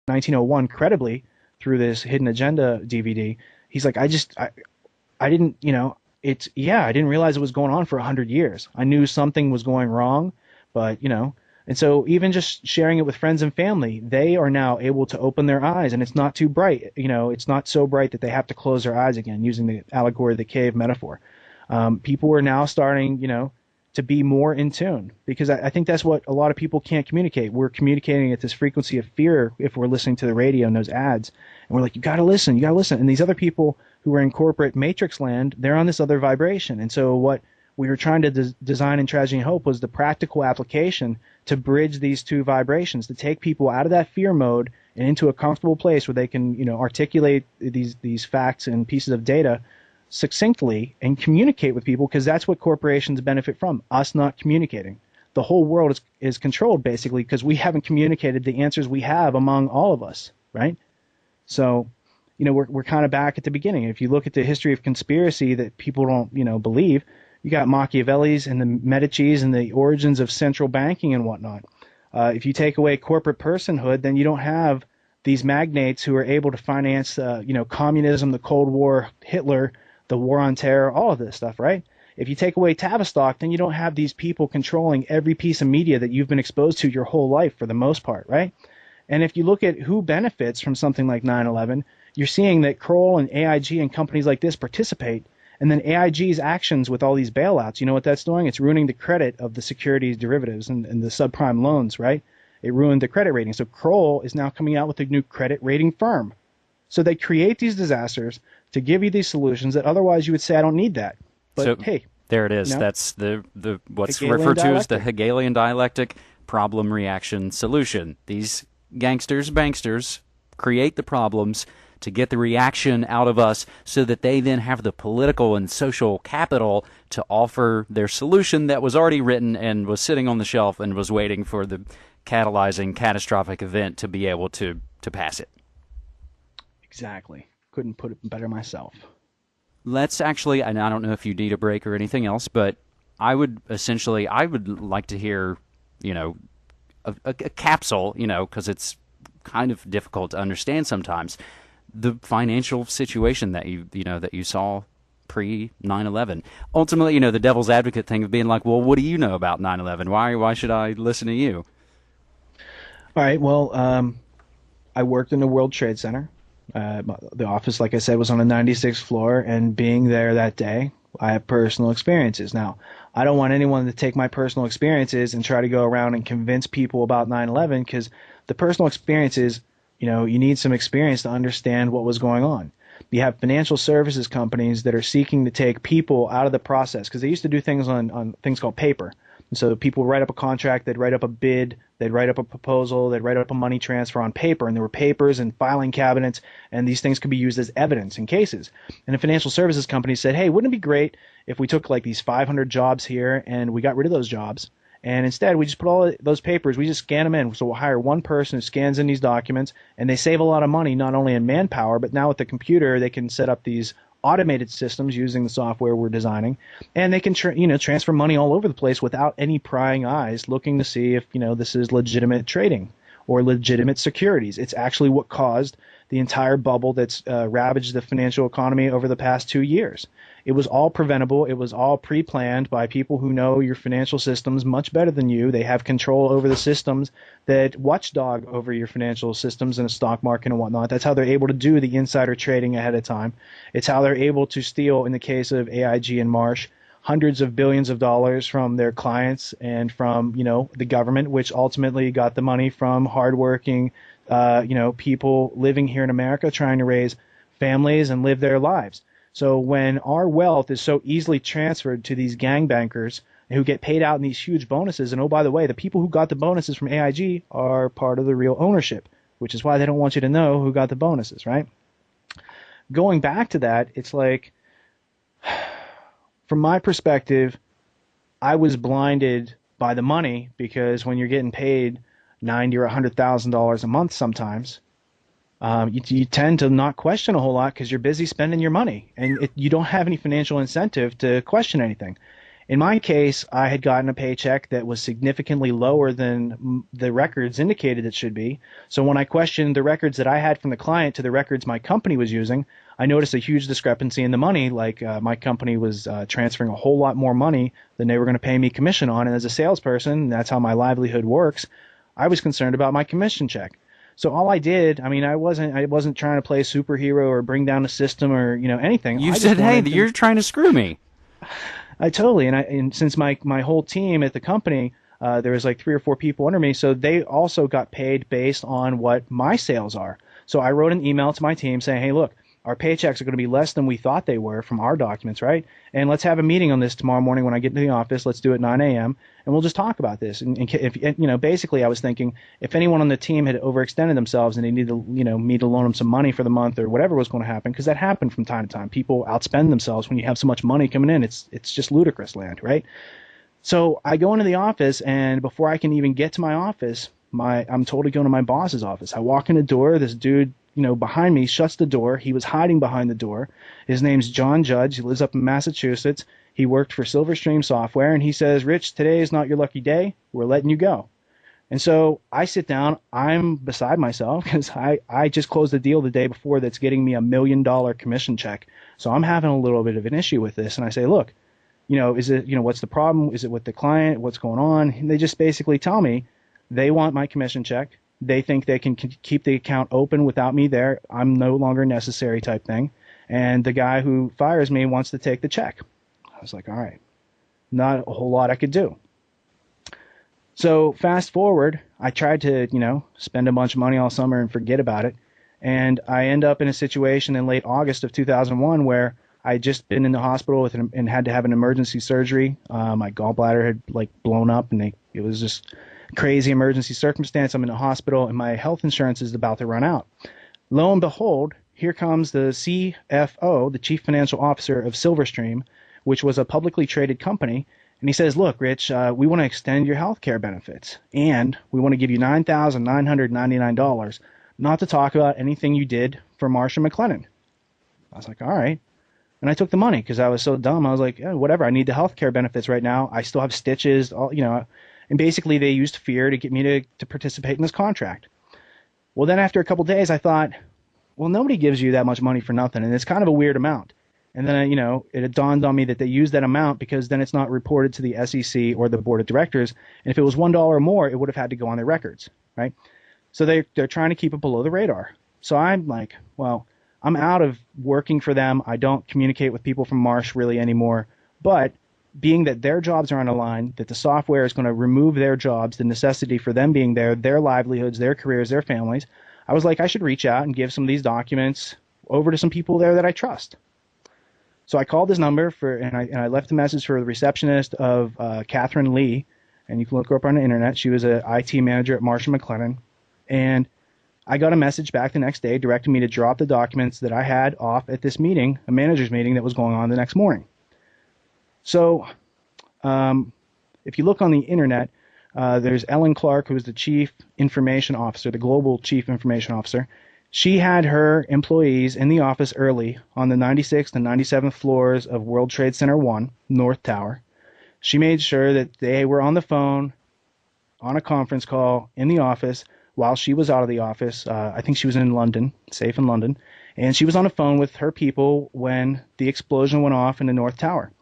1901 credibly through this Hidden Agenda DVD. He's like, I didn't, I didn't realize it was going on for 100 years. I knew something was going wrong, but, and so even just sharing it with friends and family, they are now able to open their eyes, and it's not too bright. It's not so bright that they have to close their eyes again, using the allegory of the cave metaphor. People are now starting, to be more in tune, because I think that's what a lot of people can't communicate. We're communicating at this frequency of fear if we're listening to the radio and those ads, and we're like, you got to listen. And these other people who are in corporate matrix land, they're on this other vibration. And so what we were trying to design in Tragedy and Hope was the practical application to bridge these two vibrations, to take people out of that fear mode and into a comfortable place where they can, articulate these facts and pieces of data succinctly and communicate with people, because that's what corporations benefit from, us not communicating. The whole world is controlled basically because we haven't communicated the answers we have among all of us, right? So, we're kind of back at the beginning. If you look at the history of conspiracy that people don't, believe, you got Machiavelli's and the Medici's and the origins of central banking and whatnot. If you take away corporate personhood, then you don't have these magnates who are able to finance, communism, the Cold War, Hitler, the war on terror, all of this stuff, right? If you take away Tavistock, then you don't have these people controlling every piece of media that you've been exposed to your whole life for the most part, right? And if you look at who benefits from something like 9/11, you're seeing that Kroll and AIG and companies like this participate, and then AIG's actions with all these bailouts, you know what that's doing? It's ruining the credit of the securities derivatives and the subprime loans, right? It ruined the credit rating. So Kroll is now coming out with a new credit rating firm. So they create these disasters to give you these solutions that otherwise you would say, I don't need that. But so, hey, there it is. That's the what's Hegelian referred to dialectic. as the Hegelian dialectic, problem, reaction, solution. These gangsters, banksters create the problems to get the reaction out of us so that they then have the political and social capital to offer their solution that was already written and was sitting on the shelf and was waiting for the catalyzing catastrophic event to be able to pass it. Exactly. Couldn't put it better myself. Let's actually, and I don't know if you need a break or anything else, but I would like to hear, a capsule, because it's kind of difficult to understand sometimes, the financial situation that you saw pre 9/11. Ultimately, the devil's advocate thing of being like, well, what do you know about 9/11? Why should I listen to you? All right. Well, I worked in the World Trade Center. The office, like I said, was on the 96th floor, and being there that day, I have personal experiences. Now, I don't want anyone to take my personal experiences and try to go around and convince people about 9/11, because the personal experiences, you need some experience to understand what was going on. You have financial services companies that are seeking to take people out of the process, because they used to do things on things called paper. And so people write up a contract, they'd write up a bid, they'd write up a proposal, they'd write up a money transfer on paper, and there were papers and filing cabinets, and these things could be used as evidence in cases. And the financial services company said, hey, wouldn't it be great if we took like these 500 jobs here and we got rid of those jobs, and instead we just put all those papers, we just scan them in. So we'll hire one person who scans in these documents, and they save a lot of money, not only in manpower, but now with the computer they can set up these automated systems using the software we're designing, and they can transfer money all over the place without any prying eyes looking to see if this is legitimate trading or legitimate securities. It's actually what caused the entire bubble that's ravaged the financial economy over the past 2 years. It was all preventable. It was all pre-planned by people who know your financial systems much better than you. They have control over the systems that watchdog over your financial systems in a stock market and whatnot. That's how they're able to do the insider trading ahead of time. It's how they're able to steal, in the case of AIG and Marsh, hundreds of billions of dollars from their clients and from, the government, which ultimately got the money from hardworking, people living here in America trying to raise families and live their lives. So when our wealth is so easily transferred to these gangbankers who get paid out in these huge bonuses, and oh, by the way, the people who got the bonuses from AIG are part of the real ownership, which is why they don't want you to know who got the bonuses, right? Going back to that, it's like, from my perspective, I was blinded by the money, because when you're getting paid $90,000 or $100,000 a month sometimes, you tend to not question a whole lot because you're busy spending your money, and you don't have any financial incentive to question anything. In my case, I had gotten a paycheck that was significantly lower than the records indicated it should be. So when I questioned the records that I had from the client to the records my company was using, I noticed a huge discrepancy in the money. Like my company was transferring a whole lot more money than they were going to pay me commission on. And as a salesperson, that's how my livelihood works. I was concerned about my commission check. So all I did, I mean, I wasn't trying to play a superhero or bring down the system or anything. You I just said, "Hey, wanted to. you're trying to screw me." I totally, and since my whole team at the company, there was like 3 or 4 people under me, so they also got paid based on what my sales are. So I wrote an email to my team saying, hey, look, our paychecks are going to be less than we thought they were from our documents, right? And let's have a meeting on this tomorrow morning when I get into the office. Let's do it at 9 a.m. and we'll just talk about this. And if basically, I was thinking if anyone on the team had overextended themselves and they needed, me to loan them some money for the month or whatever was going to happen, because that happened from time to time. People outspend themselves when you have so much money coming in. It's just ludicrous land, right? So I go into the office, and before I can even get to my office, I'm told to go to my boss's office. I walk in the door. This dude, behind me shuts the door. He was hiding behind the door. His name's John Judge. He lives up in Massachusetts. He worked for Silverstream Software, and he says, Rich, today is not your lucky day. We're letting you go. And so I sit down. I'm beside myself because I just closed a deal the day before that's getting me $1 million commission check. So I'm having a little bit of an issue with this. And I say, look, is it, what's the problem? Is it with the client? What's going on? And they just basically tell me they want my commission check. They think they can keep the account open without me there. I'm no longer necessary type thing. And the guy who fires me wants to take the check. I was like, all right, not a whole lot I could do. So fast forward, I tried to, spend a bunch of money all summer and forget about it. And I end up in a situation in late August of 2001 where I just been in the hospital and had to have an emergency surgery. My gallbladder had blown up, and it was just crazy emergency circumstance. I'm in the hospital, and my health insurance is about to run out. Lo and behold, here comes the CFO, the Chief Financial Officer of Silverstream, which was a publicly traded company. And he says, look, Rich, we want to extend your health care benefits, and we want to give you $9,999, not to talk about anything you did for Marsh & McLennan. I was like, all right. And I took the money because I was so dumb. I was like, whatever, I need the health care benefits right now. I still have stitches, and basically they used fear to get me to participate in this contract. Well, then after a couple of days, I thought, well, nobody gives you that much money for nothing, and it's kind of a weird amount. And then, it had dawned on me that they used that amount because then it's not reported to the SEC or the board of directors. And if it was $1 more, it would have had to go on their records, right? So they're trying to keep it below the radar. So I'm like, well, I'm out of working for them. I don't communicate with people from Marsh really anymore. But being that their jobs are on the line, that the software is going to remove their jobs, the necessity for them being there, their livelihoods, their careers, their families, I was like, I should reach out and give some of these documents over to some people there that I trust. So I called his number and I left a message for the receptionist of Catherine Lee, and you can look her up on the internet. She was an IT manager at Marsh & McLennan, and I got a message back the next day directing me to drop the documents that I had off at this meeting, a manager's meeting that was going on the next morning. So if you look on the internet, there's Ellen Clark, who is the Chief Information Officer, the Global Chief Information Officer. She had her employees in the office early on the 96th and 97th floors of World Trade Center 1, North Tower. She made sure that they were on the phone, on a conference call, in the office, while she was out of the office. I think she was in London, safe in London. And she was on the phone with her people when the explosion went off in the North Tower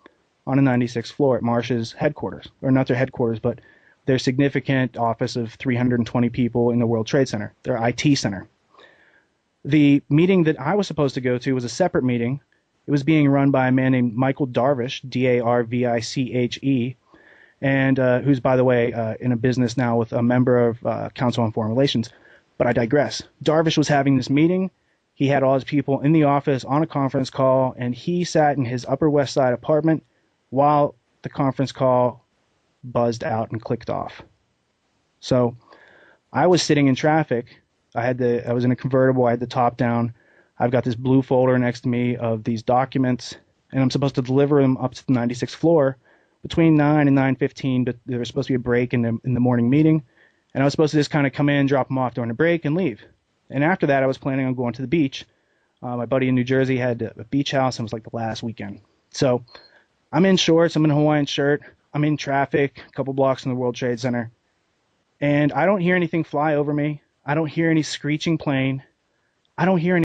on the 96th floor at Marsh's headquarters. Or not their headquarters, but their significant office of 320 people in the World Trade Center, their IT center. The meeting that I was supposed to go to was a separate meeting. It was being run by a man named Michael Darvish, Darviche, and who's, by the way, in a business now with a member of Council on Foreign Relations. But I digress. Darvish was having this meeting. He had all his people in the office on a conference call, and he sat in his Upper West Side apartment while the conference call buzzed out and clicked off. So I was sitting in traffic. I was in a convertible. I had the top down. I've got this blue folder next to me of these documents, and I'm supposed to deliver them up to the 96th floor between 9 and 9:15, but there was supposed to be a break in the morning meeting, and I was supposed to just kind of come in, drop them off during the break, and leave. And after that, I was planning on going to the beach. My buddy in New Jersey had a beach house, and it was like the last weekend. So I'm in shorts. I'm in a Hawaiian shirt. I'm in traffic, a couple blocks from the World Trade Center, and I don't hear anything fly over me. I don't hear any screeching plane. I don't hear any